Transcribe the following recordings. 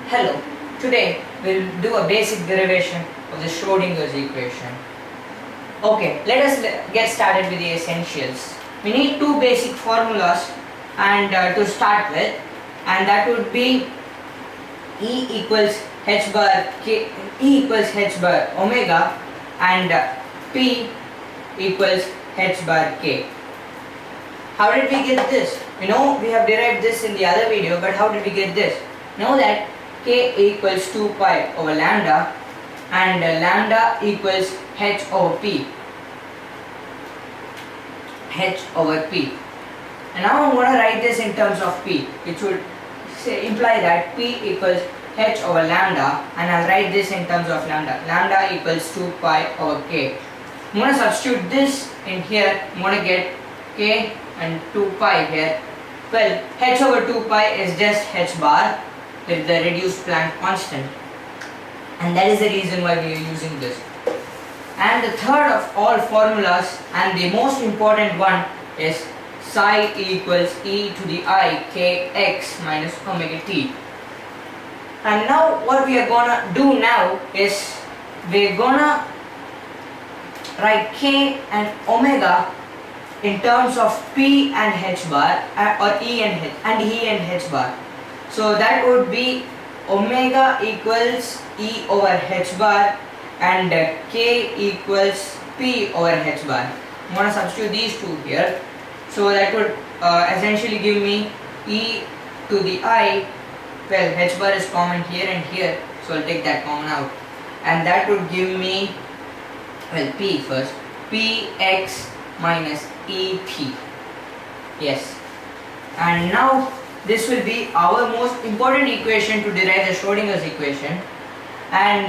Hello, today we'll do a basic derivation of the Schrodinger's equation. Okay, let us get started with the essentials. We need two basic formulas and to start with, and that would be E equals h bar k, E equals h bar omega, and P equals h bar k. How did we get this? We know we have derived this in the other video, but how did we get this? Know that k equals 2 pi over lambda and lambda equals h over p. H over p. And now I'm going to write this in terms of p, which would imply that p equals h over lambda, and I'll write this in terms of lambda. Lambda equals 2 pi over k. I'm going to substitute this in here. I'm going to get k and 2 pi here. Well, h over 2 pi is just h bar with the reduced Planck constant, and that is the reason why we are using this. And the third of all formulas, and the most important one, is psi equals e to the I kx minus omega t. And now what we are gonna do now is we're gonna write k and omega in terms of p and h bar, or e and h bar. So that would be omega equals e over h bar and k equals p over h bar. I'm going to substitute these two here. So that would essentially give me e to the I. Well, h bar is common here and here, so I'll take that common out. And that would give me, well, p first, px minus et. Yes. And now this will be our most important equation to derive the Schrodinger's equation. And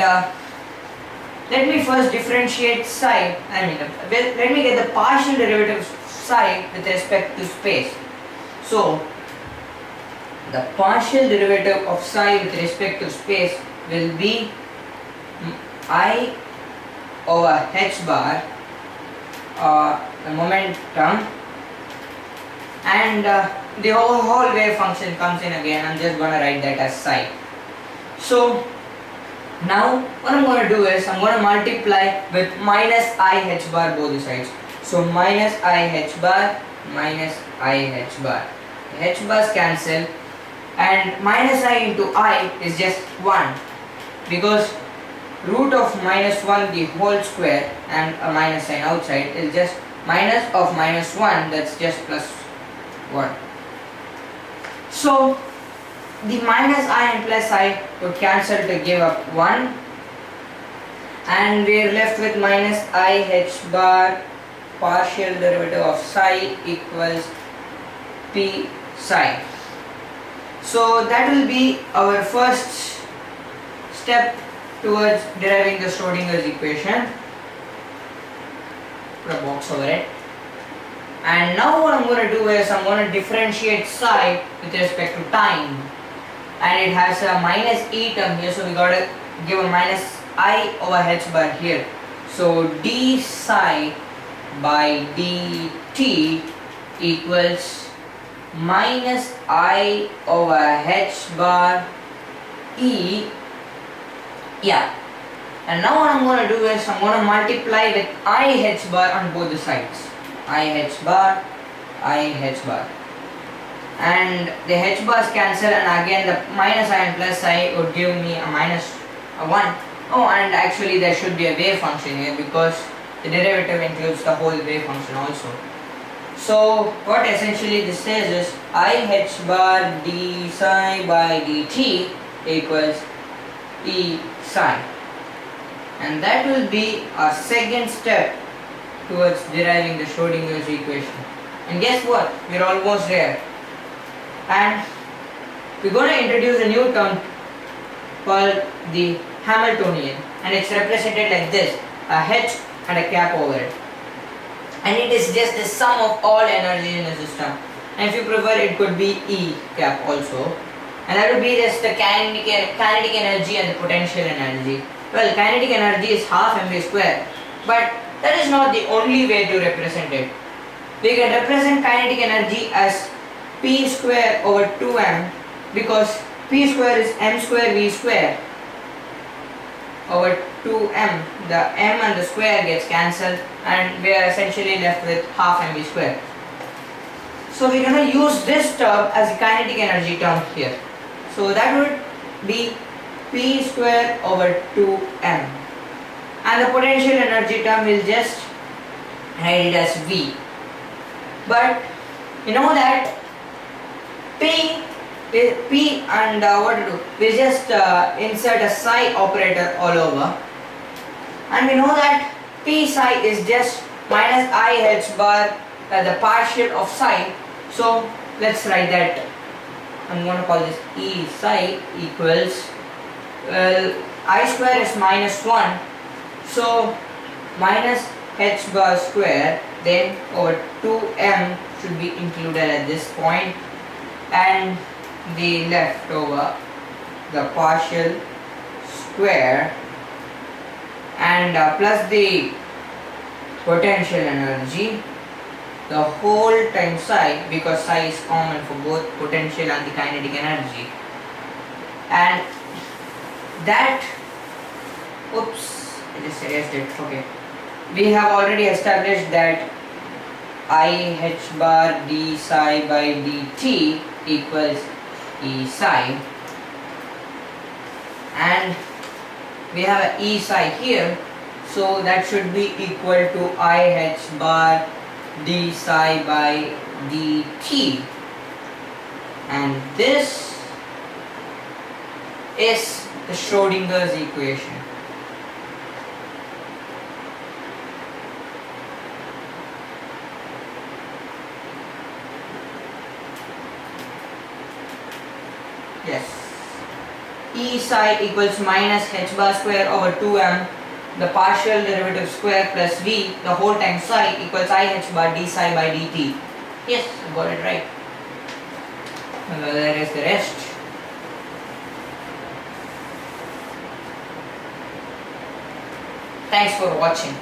let me first differentiate psi. Let me get the partial derivative of psi with respect to space. So the partial derivative of psi with respect to space will be I over h bar, the momentum, and the whole wave function comes in again. I'm just going to write that as psi. So now what I'm going to do is I'm going to multiply with minus I h bar both the sides. So minus I h bar minus I h bar. The h bars cancel, and minus I into I is just 1, because root of minus 1 the whole square and a minus sign outside is just minus of minus 1, that's just plus 1. So the minus I and plus I would cancel to give up 1, and we are left with minus I h bar partial derivative of psi equals p psi. So that will be our first step towards deriving the Schrodinger's equation. Put a box over it. And now what I'm going to do is I'm going to differentiate psi with respect to time, and it has a minus e term here, so we got to give a minus I over h bar here. So d psi by dt equals minus I over h bar e. Yeah. And now what I'm going to do is I'm going to multiply with I h bar on both the sides. I h bar, and the h bars cancel, and again the minus I and plus I would give me a minus a 1. Oh, and actually there should be a wave function here, because the derivative includes the whole wave function also. So what essentially this says is I h bar d psi by dt equals e psi, and that will be our second step towards deriving the Schrodinger's equation. And guess what? We're almost there. And we're going to introduce a new term called the Hamiltonian, and it's represented like this: a h and a cap over it. And it is just the sum of all energy in the system. And if you prefer, it could be E cap also. And that would be just the kinetic energy and the potential energy. Well, kinetic energy is half mv square, but that is not the only way to represent it. We can represent kinetic energy as p square over 2m, because P square is m square V square over 2m. The m and the square gets cancelled and we are essentially left with half mv square. So we're going to use this term as a kinetic energy term here. So that would be P square over 2m. And the potential energy term will just write it as V. But you know that P and what to do? We just insert a psi operator all over. And we know that P psi is just minus I h bar the partial of psi. So let's write that. I'm going to call this E psi equals, well, I square is minus 1. So minus h bar square, then over 2m should be included at this point, and the left over the partial square and plus the potential energy, the whole times psi, because psi is common for both potential and the kinetic energy. And that, oops, I just erased it. Okay, we have already established that I h bar d psi by dt equals E psi, and we have an E psi here, so that should be equal to I h bar d psi by dt, and this is the Schrodinger's equation. Yes. E psi equals minus h bar square over 2m, the partial derivative square plus v, the whole times psi equals I h bar d psi by dt. Yes, I got it right. Well, there is the rest. Thanks for watching.